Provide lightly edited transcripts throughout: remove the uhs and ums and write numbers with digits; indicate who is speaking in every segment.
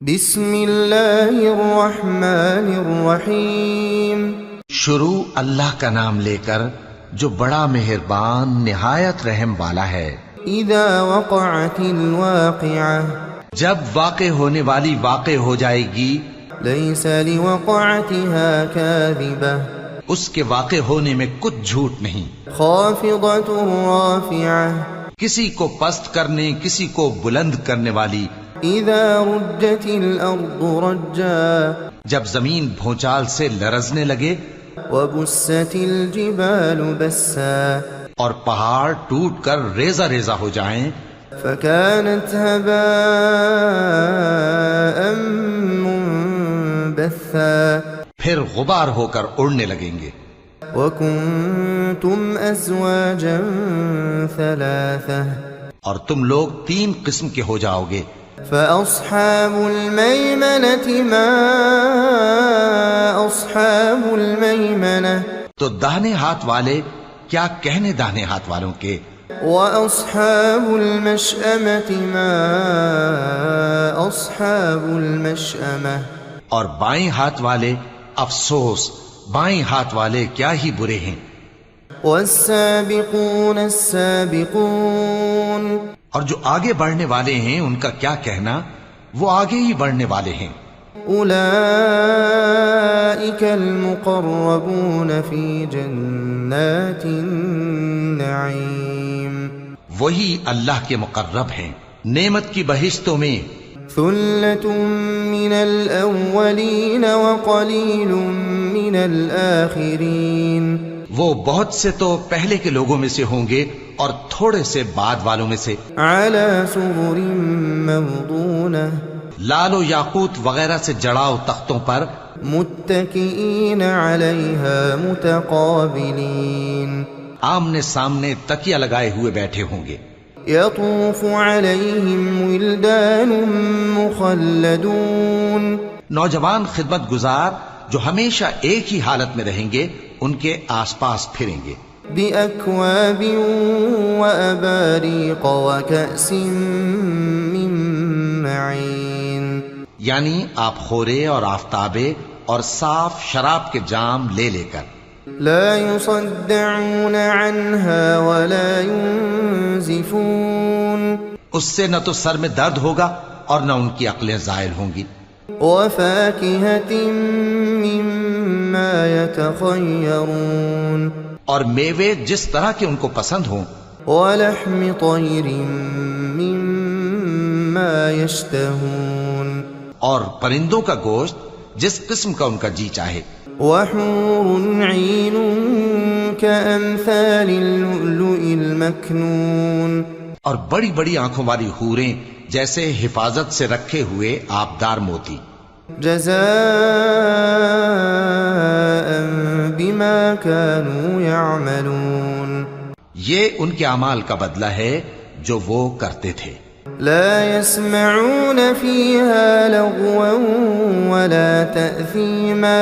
Speaker 1: بسم اللہ الرحمن الرحیم۔
Speaker 2: شروع اللہ کا نام لے کر جو بڑا مہربان نہایت رحم والا ہے۔
Speaker 1: اذا وقعت الواقعہ،
Speaker 2: جب واقع ہونے والی واقع ہو جائے گی،
Speaker 1: لیس لوقعتها کاذبہ،
Speaker 2: اس کے واقع ہونے میں کچھ جھوٹ نہیں۔
Speaker 1: خافضۃ رافعہ،
Speaker 2: کسی کو پست کرنے کسی کو بلند کرنے والی۔
Speaker 1: اذا رجت الارض رجا،
Speaker 2: جب زمین بھونچال سے لرزنے لگے،
Speaker 1: وبست الجبال بسا،
Speaker 2: اور پہاڑ ٹوٹ کر ریزہ ریزہ ہو جائیں،
Speaker 1: فكانت هباء منبثا،
Speaker 2: پھر غبار ہو کر اڑنے لگیں گے۔
Speaker 1: وكنتم ازواجا ثلاثة،
Speaker 2: اور تم لوگ 3 قسم کے ہو جاؤ گے۔
Speaker 1: فأصحاب الميمنة ما أصحاب الميمنة،
Speaker 2: تو داہنے ہاتھ والے کیا کہنے داہنے ہاتھ والوں کے،
Speaker 1: وأصحاب المشأمة ما أصحاب المشأمة،
Speaker 2: اور بائیں ہاتھ والے افسوس بائیں ہاتھ والے کیا ہی برے ہیں۔
Speaker 1: والسابقون السابقون،
Speaker 2: اور جو آگے بڑھنے والے ہیں ان کا کیا کہنا، وہ آگے ہی بڑھنے والے ہیں۔
Speaker 1: أولئك المقربون في جنات النعيم،
Speaker 2: وہی اللہ کے مقرب ہیں نعمت کی بہشتوں میں۔
Speaker 1: ثلة من الأولين وقليل من الآخرين،
Speaker 2: وہ بہت سے تو پہلے کے لوگوں میں سے ہوں گے اور تھوڑے سے بعد والوں میں سے۔
Speaker 1: على سرر موضونة،
Speaker 2: لال و یاقوت وغیرہ سے جڑاؤ تختوں پر،
Speaker 1: متكئين عليها متقابلين،
Speaker 2: آمنے سامنے تکیہ لگائے ہوئے بیٹھے ہوں گے۔
Speaker 1: يطوف عليهم ولدان مخلدون،
Speaker 2: نوجوان خدمت گزار جو ہمیشہ ایک ہی حالت میں رہیں گے ان کے آس پاس پھریں گے۔
Speaker 1: بأكواب وأباريق وكأس من معين،
Speaker 2: یعنی آپ خورے اور آفتابے اور صاف شراب کے جام لے لے کر۔
Speaker 1: لا يصدعون عنها ولا ينزفون،
Speaker 2: اس سے نہ تو سر میں درد ہوگا اور نہ ان کی عقلیں زائل ہوں گی۔
Speaker 1: وفاكهة مما يتخيرون،
Speaker 2: اور میوے جس طرح کے ان کو پسند ہوں۔
Speaker 1: ولحم طير مما يشتهون،
Speaker 2: اور پرندوں کا گوشت جس قسم کا ان کا جی چاہے۔
Speaker 1: وحور عين كأمثال اللؤلؤ المكنون،
Speaker 2: اور بڑی بڑی آنکھوں والی حوریں جیسے حفاظت سے رکھے ہوئے آبدار موتی۔
Speaker 1: جزاء بما كانوا يعملون،
Speaker 2: یہ ان کے اعمال کا بدلہ ہے جو وہ کرتے تھے۔
Speaker 1: لا يسمعون فيها لغوا ولا تأثيما،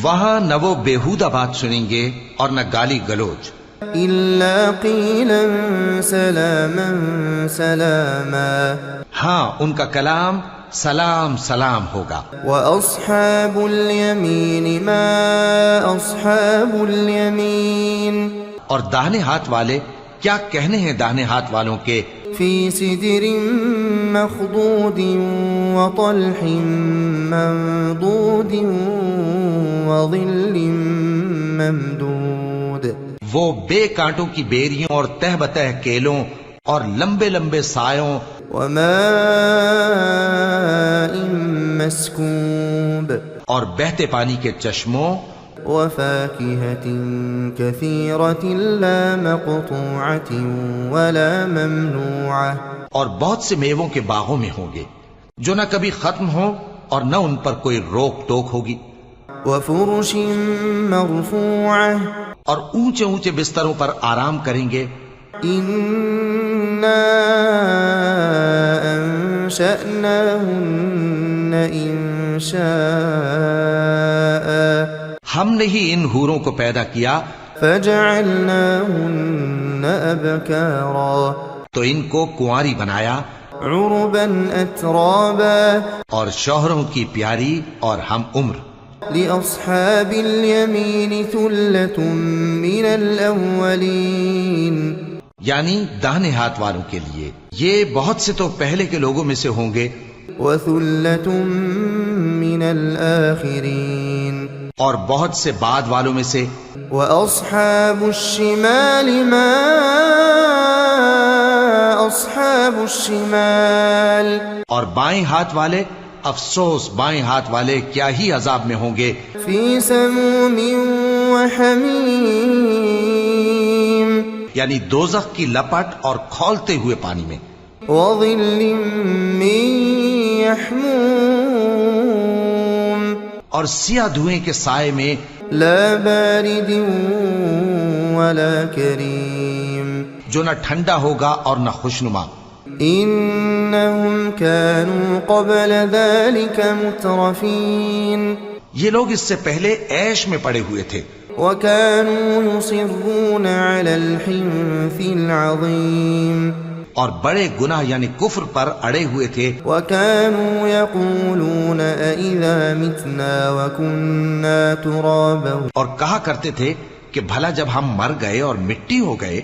Speaker 2: وہاں نہ وہ بیہودہ بات سنیں گے اور نہ گالی گلوچ،
Speaker 1: إلا قيلا سلاما سلاما،
Speaker 2: ہاں ان کا کلام سلام سلام ہوگا۔
Speaker 1: وأصحاب اليمين ما أصحاب اليمين،
Speaker 2: اور داہنے ہاتھ والے کیا کہنے ہیں داہنے ہاتھ والوں کے،
Speaker 1: في سدر مخضود وطلح منضود وظل ممدود،
Speaker 2: وہ بے کانٹوں کی بیریوں اور تہ بتہ کیلوں اور لمبے لمبے سایوں،
Speaker 1: وماء مسكوب،
Speaker 2: اور بہتے پانی کے چشموں،
Speaker 1: وفاكهة كثيرة لا مقطوعة ولا ممنوعة،
Speaker 2: اور بہت سے میووں کے باغوں میں ہوں گے جو نہ کبھی ختم ہوں اور نہ ان پر کوئی روک ٹوک ہوگی۔
Speaker 1: وفرش مرفوعة،
Speaker 2: اور اونچے اونچے بستروں پر آرام کریں گے۔
Speaker 1: إنا أنشأناهن إنشاء،
Speaker 2: ہم نے ہی ان حوروں کو پیدا کیا،
Speaker 1: فجعلناهن أبكارا،
Speaker 2: تو ان کو کنواری بنایا،
Speaker 1: عربا أترابا
Speaker 2: اور شوہروں کی پیاری اور ہم عمر.
Speaker 1: لأصحاب اليمين ثلة من الأولين
Speaker 2: یعنی داہنے ہاتھ والوں کے لیے یہ بہت سے تو پہلے کے لوگوں میں سے ہوں گے
Speaker 1: وثلة من الآخرين
Speaker 2: اور بہت سے بعد والوں میں سے.
Speaker 1: وأصحاب الشمال ما أصحاب الشمال
Speaker 2: اور بائیں ہاتھ والے افسوس بائیں ہاتھ والے کیا ہی عذاب میں ہوں گے.
Speaker 1: في سموم وحميم
Speaker 2: یعنی دوزخ کی لپٹ اور کھولتے ہوئے پانی میں.
Speaker 1: وظل من يحموم
Speaker 2: اور سیاہ دھوئیں کے سائے میں.
Speaker 1: لا بارد ولا كريم
Speaker 2: جو نہ ٹھنڈا ہوگا اور نہ خوشنما.
Speaker 1: إنهم كانوا قبل ذلك مترفين
Speaker 2: یہ لوگ اس سے پہلے عیش میں پڑے ہوئے تھے
Speaker 1: وكانوا يصرون على الحنث العظيم
Speaker 2: اور بڑے گناہ یعنی کفر پر اڑے ہوئے تھے.
Speaker 1: وكانوا يقولون أإذا متنا وكنا ترابا
Speaker 2: اور کہا کرتے تھے کہ بھلا جب ہم مر گئے اور مٹی ہو گئے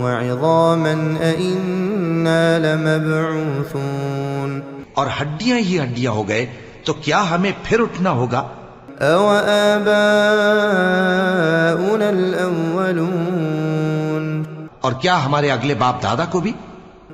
Speaker 1: وعظاما أإنا لمبعوثون
Speaker 2: اور ہڈیاں ہی ہڈیاں ہو گئے تو کیا ہمیں پھر اٹھنا ہوگا.
Speaker 1: أَوَآبَاؤُنَا الْأَوَّلُونَ
Speaker 2: اور کیا ہمارے اگلے باپ دادا کو بھی.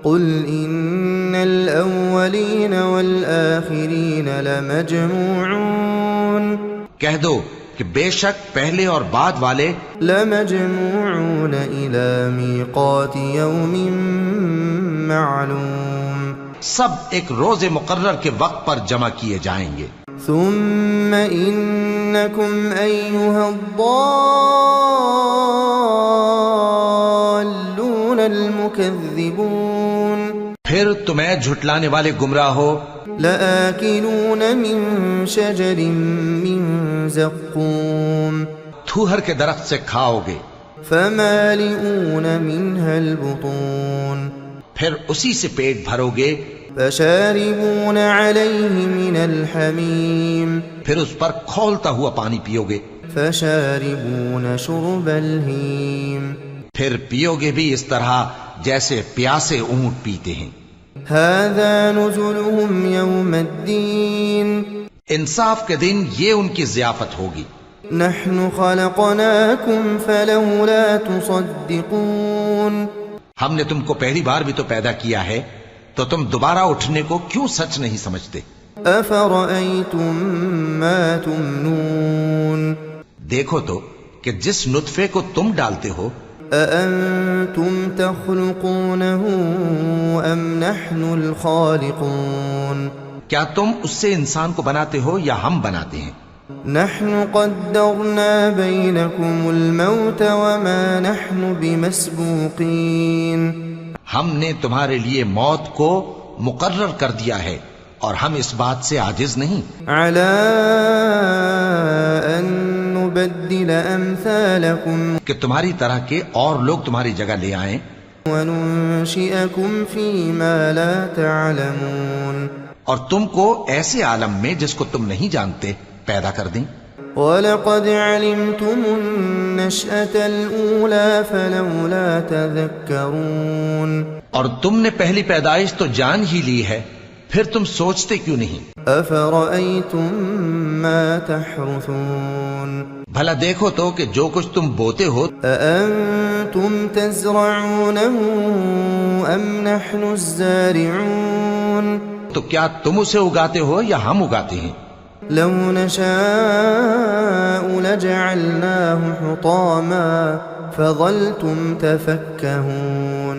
Speaker 1: قُلْ إِنَّ الْأَوَّلِينَ وَالْآخِرِينَ لَمَجْمُوعُونَ
Speaker 2: کہہ دو کہ بے شک پہلے اور بعد والے
Speaker 1: لَمَجْمُوعُونَ إِلَى مِيقَاتِ يَوْمٍ مَّعْلُومٍ
Speaker 2: سب ایک روز مقرر کے وقت پر جمع کیے جائیں گے.
Speaker 1: ثم إنكم أيها الضالون المكذبون
Speaker 2: پھر تمہیں جھٹلانے والے گمراہ ہو.
Speaker 1: لآكلون من شجر من زقوم
Speaker 2: تھوہر کے درخت سے کھاؤ گے
Speaker 1: فمالئون منها البطون
Speaker 2: پھر اسی سے پیٹ بھرو گے.
Speaker 1: فشاربون عليه من الحميم
Speaker 2: پھر اس پر کھولتا ہوا پانی پیو گے.
Speaker 1: فشاربون شرب الهيم
Speaker 2: پھر پیو گے بھی اس طرح جیسے پیاسے اونٹ پیتے ہیں.
Speaker 1: هذا نزلهم يوم الدين
Speaker 2: انصاف کے دن یہ ان کی ضیافت ہوگی.
Speaker 1: نحن خلقناكم فلولا تصدقون
Speaker 2: ہم نے تم کو پہلی بار بھی تو پیدا کیا ہے تو تم دوبارہ اٹھنے کو کیوں سچ نہیں سمجھتے.
Speaker 1: أفرأيتم ما تمنون
Speaker 2: دیکھو تو کہ جس نطفے کو تم ڈالتے ہو
Speaker 1: أأنتم تخلقونه أم نحن الخالقون
Speaker 2: کیا تم اس سے انسان کو بناتے ہو یا ہم بناتے ہیں.
Speaker 1: نحن قدرنا بينكم الموت وما نحن بمسبوقين
Speaker 2: ہم نے تمہارے لیے موت کو مقرر کر دیا ہے اور ہم اس بات سے عاجز نہیں
Speaker 1: على أن نبدل أمثالكم
Speaker 2: کہ تمہاری طرح کے اور لوگ تمہاری جگہ لے آئیں
Speaker 1: وننشئكم فيما لا تعلمون
Speaker 2: اور تم کو ایسے عالم میں جس کو تم نہیں جانتے پیدا کر دیں.
Speaker 1: وَلَقَدْ عَلِمْتُمُ النَّشْأَةَ الْأُولَى فَلَوْلَا تَذَكَّرُونَ
Speaker 2: اور تم نے پہلی پیدائش تو جان ہی لی ہے پھر تم سوچتے کیوں نہیں.
Speaker 1: أَفَرَأَيْتُم مَّا تَحْرُثُونَ
Speaker 2: بھلا دیکھو تو کہ جو کچھ تم بوتے ہو
Speaker 1: أَأَنتُمْ تَزْرَعُونَهُ أَمْ نَحْنُ الزَّارِعُونَ
Speaker 2: تو کیا تم اسے اگاتے ہو یا ہم اگاتے ہیں.
Speaker 1: لو نشاء لجعلناه حطاما فظلتم تفكهون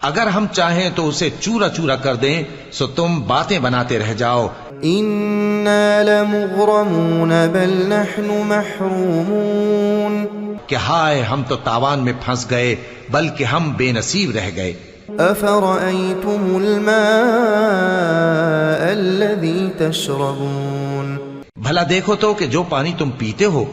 Speaker 2: اگر ہم چاہیں تو اسے چورا چورا کر دیں سو تم باتیں بناتے رہ جاؤ.
Speaker 1: إنا لمغرمون بل نحن محرومون
Speaker 2: کہ ہائے ہم تو تاوان میں پھنس گئے بلکہ ہم بے نصیب رہ گئے.
Speaker 1: أفرأيتم الماء الذي تشربون
Speaker 2: بھلا دیکھو تو کہ جو پانی تم پیتے ہو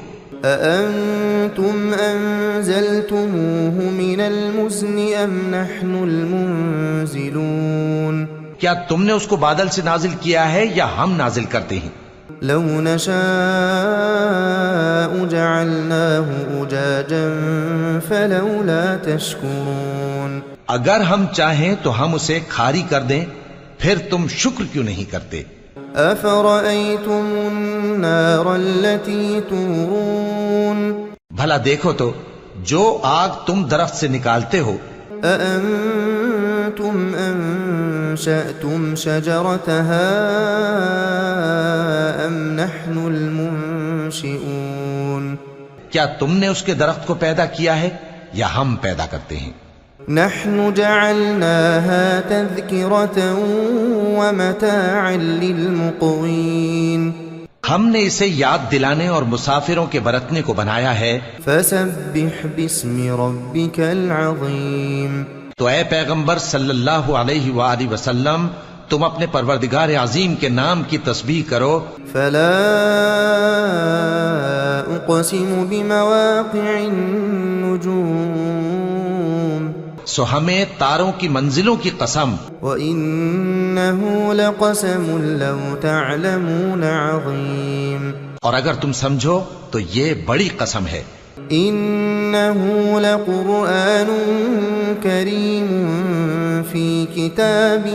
Speaker 1: أأنتم أنزلتموه من المزن أم نحن المنزلون
Speaker 2: کیا تم نے اس کو بادل سے نازل کیا ہے یا ہم نازل کرتے ہیں؟
Speaker 1: لو نشاء جعلناه أجاجا فلولا تشكرون
Speaker 2: اگر ہم چاہیں تو ہم اسے کھاری کر دیں، پھر تم شکر کیوں نہیں کرتے؟
Speaker 1: أفرأيتم النار التي تورون
Speaker 2: بھلا دیکھو تو جو آگ تم درخت سے نکالتے ہو،
Speaker 1: أأنتم أنشأتم شجرتها أم نحن المنشئون
Speaker 2: کیا تم نے اس کے درخت کو پیدا کیا ہے یا ہم پیدا کرتے ہیں؟
Speaker 1: نحن جعلناها تذكرة ومتاعا للمقوين
Speaker 2: ہم نے اسے یاد دلانے اور مسافروں کے برتنے کو بنایا ہے۔
Speaker 1: فسبح باسم ربك العظيم
Speaker 2: تو اے پیغمبر صلی اللہ علیہ وآلہ وسلم، تم اپنے پروردگار عظیم کے نام کی تسبیح کرو۔
Speaker 1: فلا اقسم بمواقع النجوم
Speaker 2: سو ہمیں تاروں کی منزلوں کی قسم،
Speaker 1: وإنه لقسم لو تعلمون عظيم
Speaker 2: اور اگر تم سمجھو تو یہ بڑی قسم ہے۔
Speaker 1: إنه لقرآن كريم في كتاب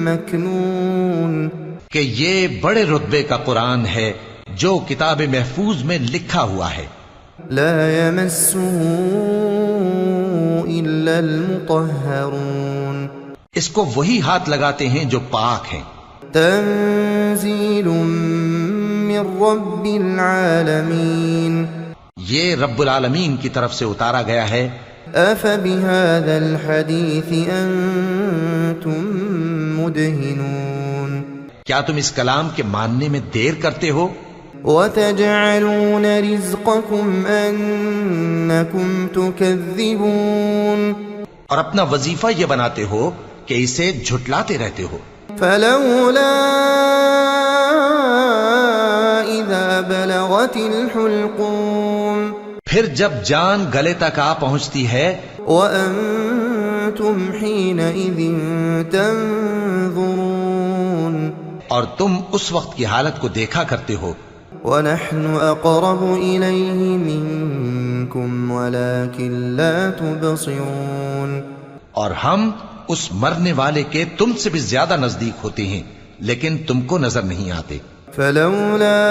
Speaker 1: مكنون
Speaker 2: کہ یہ بڑے رتبے کا قرآن ہے جو کتاب محفوظ میں لکھا ہوا ہے۔
Speaker 1: لا يمسه إلا المطهرون
Speaker 2: اس کو وہی ہاتھ لگاتے ہیں جو پاک ہیں۔
Speaker 1: تنزيل من رب العالمين
Speaker 2: یہ رب العالمین کی طرف سے اتارا گیا ہے۔
Speaker 1: أفبهذا الحديث أنتم مدهنون
Speaker 2: کیا تم اس کلام کے ماننے میں دیر کرتے ہو؟
Speaker 1: وتجعلون رزقكم أنكم تكذبون
Speaker 2: اور اپنا وظیفہ یہ بناتے ہو کہ اسے جھٹلاتے رہتے ہو۔
Speaker 1: فلولا إذا بلغت الحلقوم
Speaker 2: پھر جب جان گلے تک آ پہنچتی ہے،
Speaker 1: وأنتم حينئذ تنظرون
Speaker 2: اور تم اس وقت کی حالت کو دیکھا کرتے ہو،
Speaker 1: ونحن أقرب إليه منكم ولكن لا تبصرون
Speaker 2: اور ہم اس مرنے والے کے تم سے بھی زیادہ نزدیک ہوتے ہیں لیکن تم کو نظر نہیں آتے۔
Speaker 1: فلولا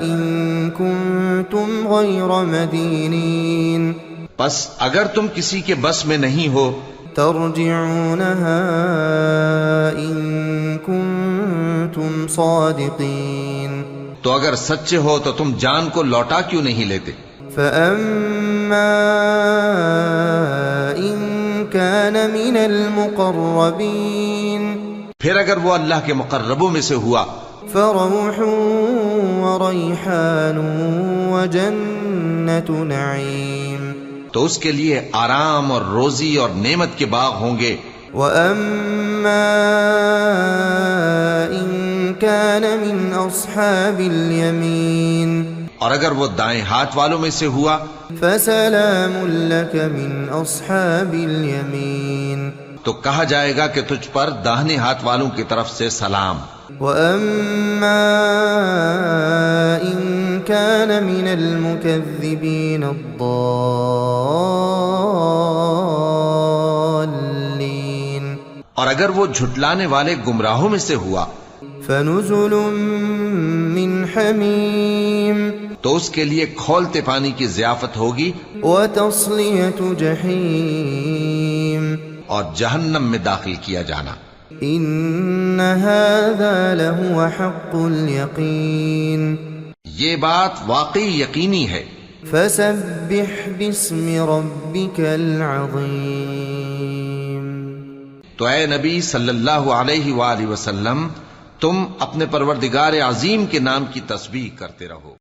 Speaker 1: إن كنتم غير مدينين
Speaker 2: پس اگر تم کسی کے بس میں نہیں ہو
Speaker 1: ترجعونها إن كنتم صادقين
Speaker 2: تو اگر سچے ہو تو تم جان کو لوٹا کیوں نہیں لیتے؟
Speaker 1: فأما إن كان من المقربين
Speaker 2: پھر اگر وہ اللہ کے مقربوں میں سے ہوا
Speaker 1: فروح وريحان وجنة نعيم
Speaker 2: تو اس کے لیے آرام اور روزی اور نعمت کے باغ ہوں گے۔
Speaker 1: وأما إن كان من أصحاب اليمين
Speaker 2: اور اگر وہ دائیں ہاتھ والوں میں سے ہوا
Speaker 1: فسلام لك من أصحاب اليمين
Speaker 2: تو کہا جائے گا کہ تجھ پر داہنے ہاتھ والوں کی طرف سے سلام۔
Speaker 1: وأما إن كان من المكذبين الضالين
Speaker 2: اور اگر وہ جھٹلانے والے گمراہوں میں سے ہوا
Speaker 1: فنزل من حميم
Speaker 2: تو اس کے لیے کھولتے پانی کی ضیافت ہوگی
Speaker 1: وتصلية جحيم
Speaker 2: اور جہنم میں داخل کیا جانا۔
Speaker 1: إن هذا لهو حق اليقين
Speaker 2: یہ بات واقعی یقینی ہے۔
Speaker 1: فسبح باسم ربك العظيم
Speaker 2: تو اے نبی صلی اللہ علیہ وآلہ وسلم، تم اپنے پروردگار عظیم کے نام کی تسبیح کرتے رہو۔